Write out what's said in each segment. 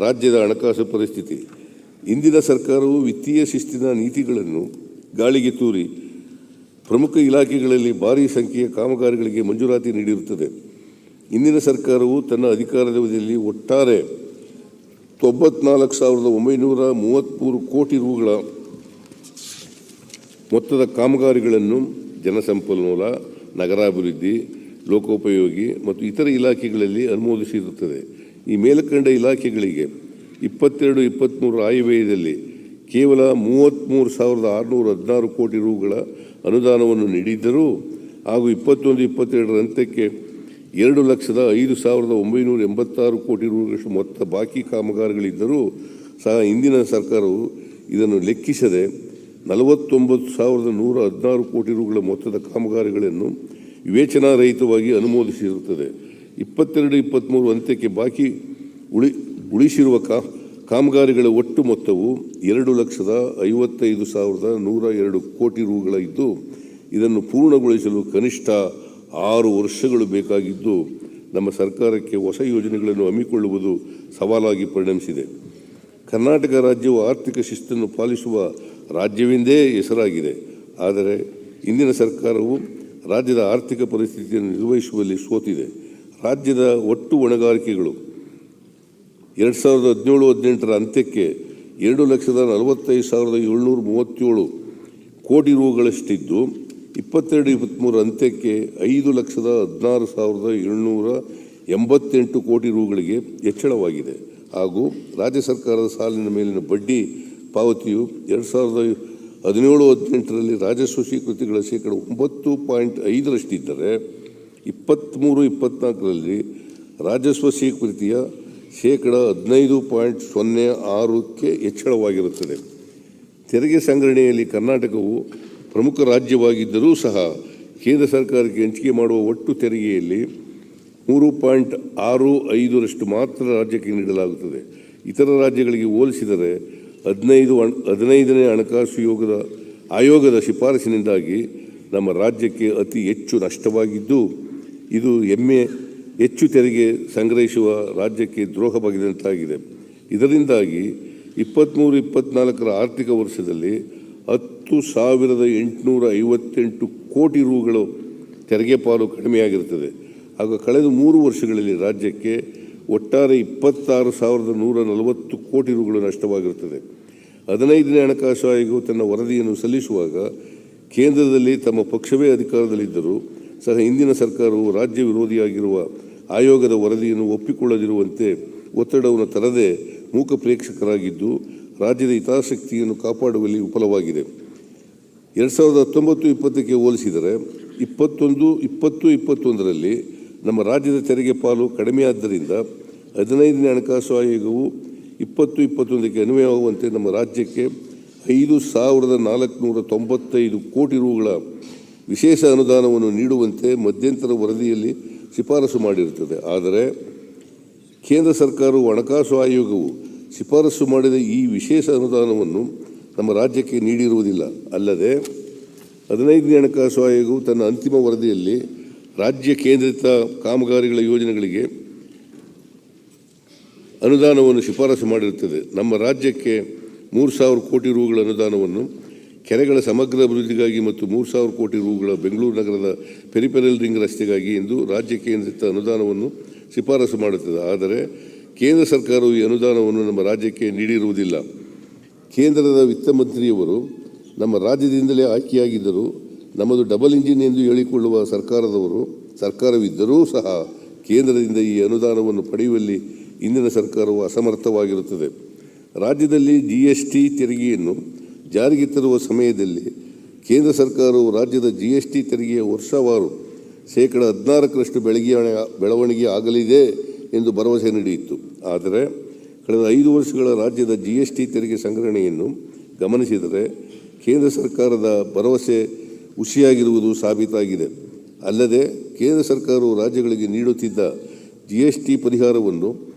ರಾಜ್ಯದ ಹಣಕಾಸು ಪರಿಸ್ಥಿತಿ. ಇಂದಿನ ಸರ್ಕಾರವು ವಿತ್ತೀಯ ಶಿಸ್ತಿನ ನೀತಿಗಳನ್ನು ಗಾಳಿಗೆ ತೂರಿ ಪ್ರಮುಖ ಇಲಾಖೆಗಳಲ್ಲಿ ಭಾರೀ ಸಂಖ್ಯೆಯ ಕಾಮಗಾರಿಗಳಿಗೆ ಮಂಜೂರಾತಿ ನೀಡಿರುತ್ತದೆ. ಇಂದಿನ ಸರ್ಕಾರವು ತನ್ನ ಅಧಿಕಾರದ ಅವಧಿಯಲ್ಲಿ ಒಟ್ಟಾರೆ 94,933 ಕೋಟಿ ರೂಗಳ ಮೊತ್ತದ ಕಾಮಗಾರಿಗಳನ್ನು ಜನಸಂಪನ್ಮೂಲ, ನಗರಾಭಿವೃದ್ಧಿ, ಲೋಕೋಪಯೋಗಿ ಮತ್ತು ಇತರ ಇಲಾಖೆಗಳಲ್ಲಿ ಅನುಮೋದಿಸಿರುತ್ತದೆ. ಈ ಮೇಲ್ಕಂಡ ಇಲಾಖೆಗಳಿಗೆ 22-23 ಆಯವ್ಯಯದಲ್ಲಿ ಕೇವಲ 33,616 ಕೋಟಿ ರೂಗಳ ಅನುದಾನವನ್ನು ನೀಡಿದ್ದರೂ ಹಾಗೂ 21-22 ಹಂತಕ್ಕೆ 2,05,986 ಕೋಟಿ ರೂಗಳಷ್ಟು ಮೊತ್ತ ಬಾಕಿ ಕಾಮಗಾರಿಗಳಿದ್ದರೂ ಸಹ ಇಂದಿನ ಸರ್ಕಾರವು ಇದನ್ನು ಲೆಕ್ಕಿಸದೆ 49,116 ಕೋಟಿ ರೂಗಳ ಮೊತ್ತದ ಕಾಮಗಾರಿಗಳನ್ನು ವಿವೇಚನಾರಹಿತವಾಗಿ ಅನುಮೋದಿಸಿರುತ್ತದೆ. 22-23 ಹಂತಕ್ಕೆ ಬಾಕಿ ಉಳಿಸಿರುವ ಕಾಮಗಾರಿಗಳ ಒಟ್ಟು ಮೊತ್ತವು 2,55,102 ಕೋಟಿ ರೂಗಳಿದ್ದು, ಇದನ್ನು ಪೂರ್ಣಗೊಳಿಸಲು ಕನಿಷ್ಠ 6 ವರ್ಷಗಳು ಬೇಕಾಗಿದ್ದು, ನಮ್ಮ ಸರ್ಕಾರಕ್ಕೆ ಹೊಸ ಯೋಜನೆಗಳನ್ನು ಹಮ್ಮಿಕೊಳ್ಳುವುದು ಸವಾಲಾಗಿ ಪರಿಣಮಿಸಿದೆ. ಕರ್ನಾಟಕ ರಾಜ್ಯವು ಆರ್ಥಿಕ ಶಿಸ್ತನ್ನು ಪಾಲಿಸುವ ರಾಜ್ಯವೆಂದೇ ಹೆಸರಾಗಿದೆ. ಆದರೆ ಇಂದಿನ ಸರ್ಕಾರವು ರಾಜ್ಯದ ಆರ್ಥಿಕ ಪರಿಸ್ಥಿತಿಯನ್ನು ನಿರ್ವಹಿಸುವಲ್ಲಿ ಸೋತಿದೆ. ರಾಜ್ಯದ ಒಟ್ಟು ಹೊಣೆಗಾರಿಕೆಗಳು 2017-18 ಅಂತ್ಯಕ್ಕೆ 2,45,737 ಕೋಟಿ ರೂಗಳಷ್ಟಿದ್ದು, 22-23 ಅಂತ್ಯಕ್ಕೆ 5,16,788 ಕೋಟಿ ರೂಗಳಿಗೆ ಹೆಚ್ಚಳವಾಗಿದೆ. ಹಾಗೂ ರಾಜ್ಯ ಸರ್ಕಾರದ ಸಾಲಿನ ಮೇಲಿನ ಬಡ್ಡಿ ಪಾವತಿಯು 2017-18ರಲ್ಲಿ ರಾಜಸ್ವ ಸ್ವೀಕೃತಿಗಳ ಶೇಕಡ 9.5ರಷ್ಟಿದ್ದರೆ 23-24ರಲ್ಲಿ ರಾಜಸ್ವ ಸ್ವೀಕೃತಿಯ ಶೇಕಡ 15.06ಕ್ಕೆ ಹೆಚ್ಚಳವಾಗಿರುತ್ತದೆ. ತೆರಿಗೆ ಸಂಗ್ರಹಣೆಯಲ್ಲಿ ಕರ್ನಾಟಕವು ಪ್ರಮುಖ ರಾಜ್ಯವಾಗಿದ್ದರೂ ಸಹ ಕೇಂದ್ರ ಸರ್ಕಾರಕ್ಕೆ ಹಂಚಿಕೆ ಮಾಡುವ ಒಟ್ಟು ತೆರಿಗೆಯಲ್ಲಿ 3.65ರಷ್ಟು ಮಾತ್ರ ರಾಜ್ಯಕ್ಕೆ ನೀಡಲಾಗುತ್ತದೆ. ಇತರ ರಾಜ್ಯಗಳಿಗೆ ಹೋಲಿಸಿದರೆ 15ನೇ ಹಣಕಾಸು ಆಯೋಗದ ಶಿಫಾರಸಿನಿಂದಾಗಿ ನಮ್ಮ ರಾಜ್ಯಕ್ಕೆ ಅತಿ ಹೆಚ್ಚು ನಷ್ಟವಾಗಿದ್ದು, ಇದು ಹೆಚ್ಚು ತೆರಿಗೆ ಸಂಗ್ರಹಿಸುವ ರಾಜ್ಯಕ್ಕೆ ದ್ರೋಹವಾಗಿದಂತಾಗಿದೆ. ಇದರಿಂದಾಗಿ 23-24ರ ಆರ್ಥಿಕ ವರ್ಷದಲ್ಲಿ 10,858 ಕೋಟಿ ರೂಗಳು ತೆರಿಗೆ ಪಾಲು ಕಡಿಮೆಯಾಗಿರುತ್ತದೆ. ಹಾಗೂ ಕಳೆದ 3 ವರ್ಷಗಳಲ್ಲಿ ರಾಜ್ಯಕ್ಕೆ ಒಟ್ಟಾರೆ 26,140 ಕೋಟಿ ರೂಗಳು ನಷ್ಟವಾಗಿರುತ್ತದೆ. 15ನೇ ಹಣಕಾಸು ಆಯೋಗವು ತನ್ನ ವರದಿಯನ್ನು ಸಲ್ಲಿಸುವಾಗ ಕೇಂದ್ರದಲ್ಲಿ ತಮ್ಮ ಪಕ್ಷವೇ ಅಧಿಕಾರದಲ್ಲಿದ್ದರೂ ಸಹ ಇಂದಿನ ಸರ್ಕಾರವು ರಾಜ್ಯ ವಿರೋಧಿಯಾಗಿರುವ ಆಯೋಗದ ವರದಿಯನ್ನು ಒಪ್ಪಿಕೊಳ್ಳದಿರುವಂತೆ ಒತ್ತಡವನ್ನು ತರದೆ ಮೂಕ ಪ್ರೇಕ್ಷಕರಾಗಿದ್ದು, ರಾಜ್ಯದ ಹಿತಾಸಕ್ತಿಯನ್ನು ಕಾಪಾಡುವಲ್ಲಿ ವಿಫಲವಾಗಿದೆ. 2019-20ಕ್ಕೆ ಹೋಲಿಸಿದರೆ 2020-21ರಲ್ಲಿ ನಮ್ಮ ರಾಜ್ಯದ ತೆರಿಗೆ ಪಾಲು ಕಡಿಮೆಯಾದ್ದರಿಂದ 15ನೇ ಹಣಕಾಸು ಆಯೋಗವು 2020-21ಕ್ಕೆ ಅನ್ವಯವಾಗುವಂತೆ ನಮ್ಮ ರಾಜ್ಯಕ್ಕೆ 5,495 ಕೋಟಿ ರೂಗಳ ವಿಶೇಷ ಅನುದಾನವನ್ನು ನೀಡುವಂತೆ ಮಧ್ಯಂತರ ವರದಿಯಲ್ಲಿ ಶಿಫಾರಸು ಮಾಡಿರುತ್ತದೆ. ಆದರೆ ಕೇಂದ್ರ ಸರ್ಕಾರವು ಹಣಕಾಸು ಆಯೋಗವು ಶಿಫಾರಸು ಮಾಡಿದ ಈ ವಿಶೇಷ ಅನುದಾನವನ್ನು ನಮ್ಮ ರಾಜ್ಯಕ್ಕೆ ನೀಡಿರುವುದಿಲ್ಲ. ಅಲ್ಲದೆ 15ನೇ ಹಣಕಾಸು ಆಯೋಗವು ತನ್ನ ಅಂತಿಮ ವರದಿಯಲ್ಲಿ ರಾಜ್ಯ ಕೇಂದ್ರಿತ ಕಾಮಗಾರಿಗಳ ಯೋಜನೆಗಳಿಗೆ ಅನುದಾನವನ್ನು ಶಿಫಾರಸು ಮಾಡಿರುತ್ತದೆ. ನಮ್ಮ ರಾಜ್ಯಕ್ಕೆ 3,000 ಕೋಟಿ ರೂಗಳ ಅನುದಾನವನ್ನು ಕೆರೆಗಳ ಸಮಗ್ರ ಅಭಿವೃದ್ಧಿಗಾಗಿ ಮತ್ತು 3,000 ಕೋಟಿ ರೂಗಳ ಬೆಂಗಳೂರು ನಗರದ ಪೆರಿಫೆರಲ್ ರಿಂಗ್ ರಸ್ತೆಗಾಗಿ ಎಂದು ರಾಜ್ಯ ಕೇಂದ್ರಿತ ಅನುದಾನವನ್ನು ಶಿಫಾರಸು ಮಾಡುತ್ತದೆ. ಆದರೆ ಕೇಂದ್ರ ಸರ್ಕಾರವು ಈ ಅನುದಾನವನ್ನು ನಮ್ಮ ರಾಜ್ಯಕ್ಕೆ ನೀಡಿರುವುದಿಲ್ಲ. ಕೇಂದ್ರದ ವಿತ್ತ ಮಂತ್ರಿಯವರು ನಮ್ಮ ರಾಜ್ಯದಿಂದಲೇ ಆಯ್ಕೆಯಾಗಿದ್ದರೂ ನಮ್ಮದು ಡಬಲ್ ಇಂಜಿನ್ ಎಂದು ಹೇಳಿಕೊಳ್ಳುವ ಸರ್ಕಾರವಿದ್ದರೂ ಸಹ ಕೇಂದ್ರದಿಂದ ಈ ಅನುದಾನವನ್ನು ಪಡೆಯುವಲ್ಲಿ ಇಂದಿನ ಸರ್ಕಾರವು ಅಸಮರ್ಥವಾಗಿರುತ್ತದೆ. ರಾಜ್ಯದಲ್ಲಿ GST ತೆರಿಗೆಯನ್ನು ಜಾರಿಗೆ ತರುವ ಸಮಯದಲ್ಲಿ ಕೇಂದ್ರ ಸರ್ಕಾರವು ರಾಜ್ಯದ GST ತೆರಿಗೆಯ ವರ್ಷವಾರು ಶೇಕಡ 14ರಷ್ಟು ಬೆಳವಣಿಗೆ ಆಗಲಿದೆ ಎಂದು ಭರವಸೆ ನೀಡಿತ್ತು. ಆದರೆ ಕಳೆದ 5 ವರ್ಷಗಳ ರಾಜ್ಯದ GST ತೆರಿಗೆ ಸಂಗ್ರಹಣೆಯನ್ನು ಗಮನಿಸಿದರೆ ಕೇಂದ್ರ ಸರ್ಕಾರದ ಭರವಸೆ ಹುಸಿಯಾಗಿರುವುದು ಸಾಬೀತಾಗಿದೆ. ಅಲ್ಲದೆ ಕೇಂದ್ರ ಸರ್ಕಾರವು ರಾಜ್ಯಗಳಿಗೆ ನೀಡುತ್ತಿದ್ದ GST ಪರಿಹಾರವನ್ನು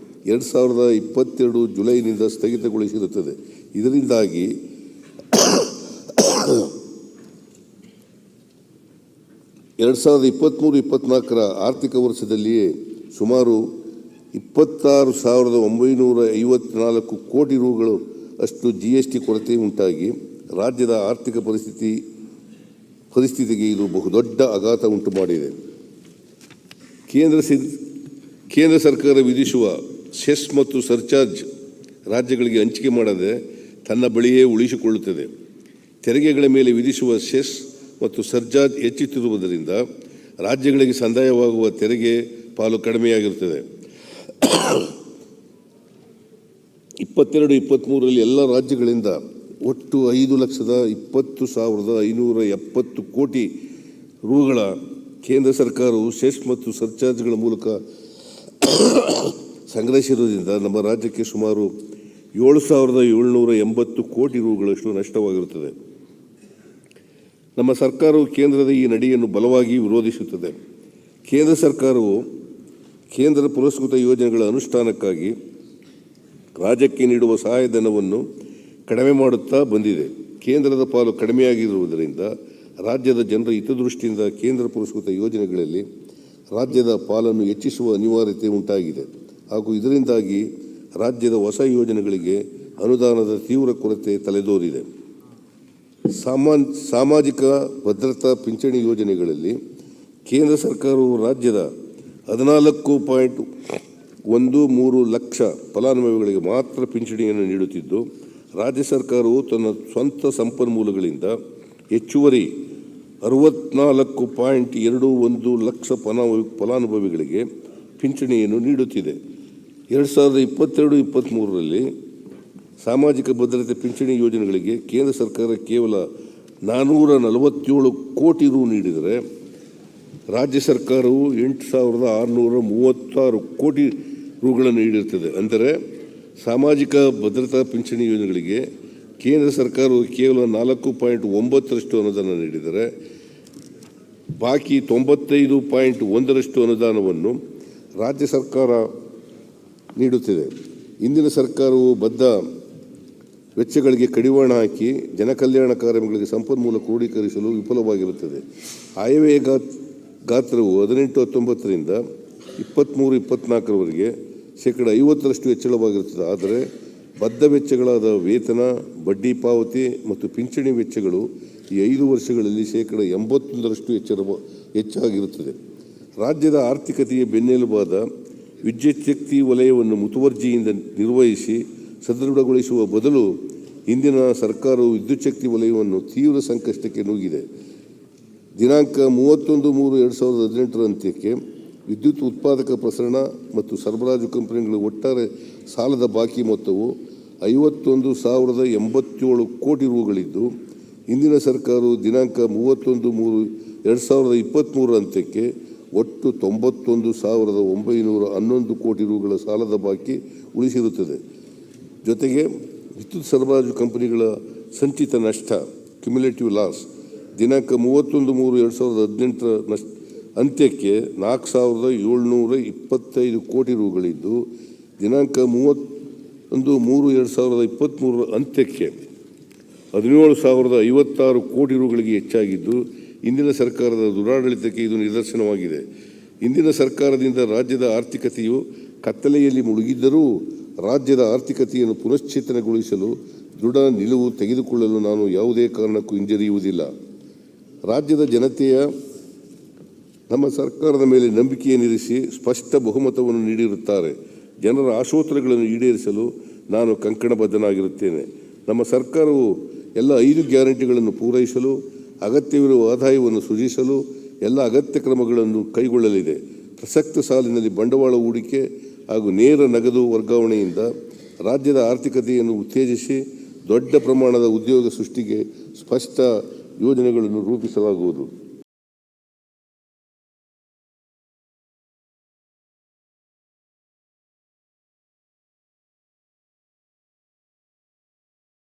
2022 ಜುಲೈನಿಂದ ಸ್ಥಗಿತಗೊಳಿಸಿರುತ್ತದೆ. ಇದರಿಂದಾಗಿ 2023-24ರ ಆರ್ಥಿಕ ವರ್ಷದಲ್ಲಿಯೇ ಸುಮಾರು 26,954 ಕೋಟಿ ರೂಗಳು ಅಷ್ಟು GST ಕೊರತೆ ಉಂಟಾಗಿ ರಾಜ್ಯದ ಆರ್ಥಿಕ ಪರಿಸ್ಥಿತಿಗೆ ಇದು ಬಹುದೊಡ್ಡ ಆಘಾತ ಉಂಟು ಮಾಡಿದೆ. ಕೇಂದ್ರ ಸರ್ಕಾರ ವಿಧಿಸುವ ಸೆಸ್ ಮತ್ತು ಸರ್ಚಾರ್ಜ್ ರಾಜ್ಯಗಳಿಗೆ ಹಂಚಿಕೆ ಮಾಡದೆ ತನ್ನ ಬಳಿಯೇ ಉಳಿಸಿಕೊಳ್ಳುತ್ತದೆ. ತೆರಿಗೆಗಳ ಮೇಲೆ ವಿಧಿಸುವ ಸೆಸ್ ಮತ್ತು ಸರ್ಚಾರ್ಜ್ ಹೆಚ್ಚುತ್ತಿರುವುದರಿಂದ ರಾಜ್ಯಗಳಿಗೆ ಸಂದಾಯವಾಗುವ ತೆರಿಗೆ ಪಾಲು ಕಡಿಮೆಯಾಗಿರುತ್ತದೆ. 22-23ರಲ್ಲಿ ಎಲ್ಲ ರಾಜ್ಯಗಳಿಂದ ಒಟ್ಟು 5,20,570 ಕೋಟಿ ರೂಗಳ ಕೇಂದ್ರ ಸರ್ಕಾರವು ಸೆಸ್ ಮತ್ತು ಸರ್ಚಾರ್ಜ್ಗಳ ಮೂಲಕ ಸಂಗ್ರಹಿಸಿರುವುದರಿಂದ ನಮ್ಮ ರಾಜ್ಯಕ್ಕೆ ಸುಮಾರು 7,780 ಕೋಟಿ ರೂಗಳಷ್ಟು ನಷ್ಟವಾಗಿರುತ್ತದೆ. ನಮ್ಮ ಸರ್ಕಾರವು ಕೇಂದ್ರದ ಈ ನಡೆಯನ್ನು ಬಲವಾಗಿ ವಿರೋಧಿಸುತ್ತದೆ. ಕೇಂದ್ರ ಸರ್ಕಾರವು ಕೇಂದ್ರ ಪುರಸ್ಕೃತ ಯೋಜನೆಗಳ ಅನುಷ್ಠಾನಕ್ಕಾಗಿ ರಾಜ್ಯಕ್ಕೆ ನೀಡುವ ಸಹಾಯಧನವನ್ನು ಕಡಿಮೆ ಮಾಡುತ್ತಾ ಬಂದಿದೆ. ಕೇಂದ್ರದ ಪಾಲು ಕಡಿಮೆಯಾಗಿರುವುದರಿಂದ ರಾಜ್ಯದ ಜನರ ಹಿತದೃಷ್ಟಿಯಿಂದ ಕೇಂದ್ರ ಪುರಸ್ಕೃತ ಯೋಜನೆಗಳಲ್ಲಿ ರಾಜ್ಯದ ಪಾಲನ್ನು ಹೆಚ್ಚಿಸುವ ಅನಿವಾರ್ಯತೆ ಉಂಟಾಗಿದೆ ಹಾಗೂ ಇದರಿಂದಾಗಿ ರಾಜ್ಯದ ಹೊಸ ಯೋಜನೆಗಳಿಗೆ ಅನುದಾನದ ತೀವ್ರ ಕೊರತೆ ತಲೆದೋರಿದೆ. ಸಾಮಾಜಿಕ ಭದ್ರತಾ ಪಿಂಚಣಿ ಯೋಜನೆಗಳಲ್ಲಿ ಕೇಂದ್ರ ಸರ್ಕಾರವು ರಾಜ್ಯದ 14.13 ಲಕ್ಷ ಫಲಾನುಭವಿಗಳಿಗೆ ಮಾತ್ರ ಪಿಂಚಣಿಯನ್ನು ನೀಡುತ್ತಿದ್ದು, ರಾಜ್ಯ ಸರ್ಕಾರವು ತನ್ನ ಸ್ವಂತ ಸಂಪನ್ಮೂಲಗಳಿಂದ ಹೆಚ್ಚುವರಿ 64.21 ಲಕ್ಷ ಫಲಾನುಭವಿಗಳಿಗೆ ಪಿಂಚಣಿಯನ್ನು ನೀಡುತ್ತಿದೆ. 2022-23ರಲ್ಲಿ ಸಾಮಾಜಿಕ ಭದ್ರತೆ ಪಿಂಚಣಿ ಯೋಜನೆಗಳಿಗೆ ಕೇಂದ್ರ ಸರ್ಕಾರ ಕೇವಲ 447 ಕೋಟಿ ರು ನೀಡಿದರೆ ರಾಜ್ಯ ಸರ್ಕಾರವು 8,636 ಕೋಟಿ ರೂಗಳನ್ನು ನೀಡಿರುತ್ತದೆ. ಅಂದರೆ ಸಾಮಾಜಿಕ ಭದ್ರತಾ ಪಿಂಚಣಿ ಯೋಜನೆಗಳಿಗೆ ಕೇಂದ್ರ ಸರ್ಕಾರವು ಕೇವಲ 4.9% ಅನುದಾನ ನೀಡಿದರೆ ಬಾಕಿ 95.1% ಅನುದಾನವನ್ನು ರಾಜ್ಯ ಸರ್ಕಾರ ನೀಡುತ್ತಿದೆ. ಇಂದಿನ ಸರ್ಕಾರವು ಬದ್ಧ ವೆಚ್ಚಗಳಿಗೆ ಕಡಿವಾಣ ಹಾಕಿ ಜನಕಲ್ಯಾಣ ಕಾರ್ಯಕ್ರಮಗಳಿಗೆ ಸಂಪನ್ಮೂಲ ಕ್ರೋಢೀಕರಿಸಲು ವಿಫಲವಾಗಿರುತ್ತದೆ. ಆಯವ್ಯಯ ಗಾತ್ರವು 18-19ರಿಂದ 23-24ರವರೆಗೆ 50% ಹೆಚ್ಚಳವಾಗಿರುತ್ತದೆ. ಆದರೆ ಬದ್ಧ ವೆಚ್ಚಗಳಾದ ವೇತನ, ಬಡ್ಡಿ ಪಾವತಿ ಮತ್ತು ಪಿಂಚಣಿ ವೆಚ್ಚಗಳು ಈ 5 ವರ್ಷಗಳಲ್ಲಿ 81% ಹೆಚ್ಚಾಗಿರುತ್ತದೆ. ರಾಜ್ಯದ ಆರ್ಥಿಕತೆಯ ಬೆನ್ನೆಲುಬಾದ ವಿದ್ಯುತ್ ಶಕ್ತಿ ವಲಯವನ್ನು ಮುತುವರ್ಜಿಯಿಂದ ನಿರ್ವಹಿಸಿ ಸದೃಢಗೊಳಿಸುವ ಬದಲು ಇಂದಿನ ಸರ್ಕಾರವು ವಿದ್ಯುತ್ ಶಕ್ತಿ ವಲಯವನ್ನು ತೀವ್ರ ಸಂಕಷ್ಟಕ್ಕೆ ನೂಗಿದೆ. ದಿನಾಂಕ 31-3-2018 ಅಂತ್ಯಕ್ಕೆ ವಿದ್ಯುತ್ ಉತ್ಪಾದಕ ಪ್ರಸರಣ ಮತ್ತು ಸರಬರಾಜು ಕಂಪನಿಗಳ ಒಟ್ಟಾರೆ ಸಾಲದ ಬಾಕಿ ಮೊತ್ತವು 51,087 ಕೋಟಿ ರೂಗಳಿದ್ದು, ಇಂದಿನ ಸರ್ಕಾರವು ದಿನಾಂಕ 31-3-2023 ಅಂತ್ಯಕ್ಕೆ ಒಟ್ಟು 91,911 ಕೋಟಿ ರೂಗಳ ಸಾಲದ ಬಾಕಿ ಉಳಿಸಿರುತ್ತದೆ. ಜೊತೆಗೆ ವಿದ್ಯುತ್ ಸರಬರಾಜು ಕಂಪನಿಗಳ ಸಂಚಿತ ನಷ್ಟ ಕ್ಯುಮ್ಯುಲೇಟಿವ್ ಲಾಸ್ ದಿನಾಂಕ 31-3-2018 ಅಂತ್ಯಕ್ಕೆ 4,725 ಕೋಟಿ ರೂಗಳಿದ್ದು, ದಿನಾಂಕ 31-3-2023 ಅಂತ್ಯಕ್ಕೆ 17,056 ಕೋಟಿ ರೂಗಳಿಗೆ ಹೆಚ್ಚಾಗಿದ್ದು, ಇಂದಿನ ಸರ್ಕಾರದ ದುರಾಡಳಿತಕ್ಕೆ ಇದು ನಿದರ್ಶನವಾಗಿದೆ. ಇಂದಿನ ಸರ್ಕಾರದಿಂದ ರಾಜ್ಯದ ಆರ್ಥಿಕತೆಯು ಕತ್ತಲೆಯಲ್ಲಿ ಮುಳುಗಿದ್ದರೂ ರಾಜ್ಯದ ಆರ್ಥಿಕತೆಯನ್ನು ಪುನಶ್ಚೇತನಗೊಳಿಸಲು ದೃಢ ನಿಲುವು ತೆಗೆದುಕೊಳ್ಳಲು ನಾನು ಯಾವುದೇ ಕಾರಣಕ್ಕೂ ಹಿಂಜರಿಯುವುದಿಲ್ಲ. ರಾಜ್ಯದ ಜನತೆಯ ನಮ್ಮ ಸರ್ಕಾರದ ಮೇಲೆ ನಂಬಿಕೆಯನ್ನಿರಿಸಿ ಸ್ಪಷ್ಟ ಬಹುಮತವನ್ನು ನೀಡಿರುತ್ತಾರೆ. ಜನರ ಆಶೋತ್ತರಗಳನ್ನು ಈಡೇರಿಸಲು ನಾನು ಕಂಕಣಬದ್ಧನಾಗಿರುತ್ತೇನೆ. ನಮ್ಮ ಸರ್ಕಾರವು ಎಲ್ಲ 5 ಗ್ಯಾರಂಟಿಗಳನ್ನು ಪೂರೈಸಲು, ಅಗತ್ಯವಿರುವ ಆದಾಯವನ್ನು ಸೃಜಿಸಲು ಎಲ್ಲ ಅಗತ್ಯ ಕ್ರಮಗಳನ್ನು ಕೈಗೊಳ್ಳಲಿದೆ. ಪ್ರಸಕ್ತ ಸಾಲಿನಲ್ಲಿ ಬಂಡವಾಳ ಹೂಡಿಕೆ ಹಾಗೂ ನೇರ ನಗದು ವರ್ಗಾವಣೆಯಿಂದ ರಾಜ್ಯದ ಆರ್ಥಿಕತೆಯನ್ನು ಉತ್ತೇಜಿಸಿ ದೊಡ್ಡ ಪ್ರಮಾಣದ ಉದ್ಯೋಗ ಸೃಷ್ಟಿಗೆ ಸ್ಪಷ್ಟ ಯೋಜನೆಗಳನ್ನು ರೂಪಿಸಲಾಗುವುದು.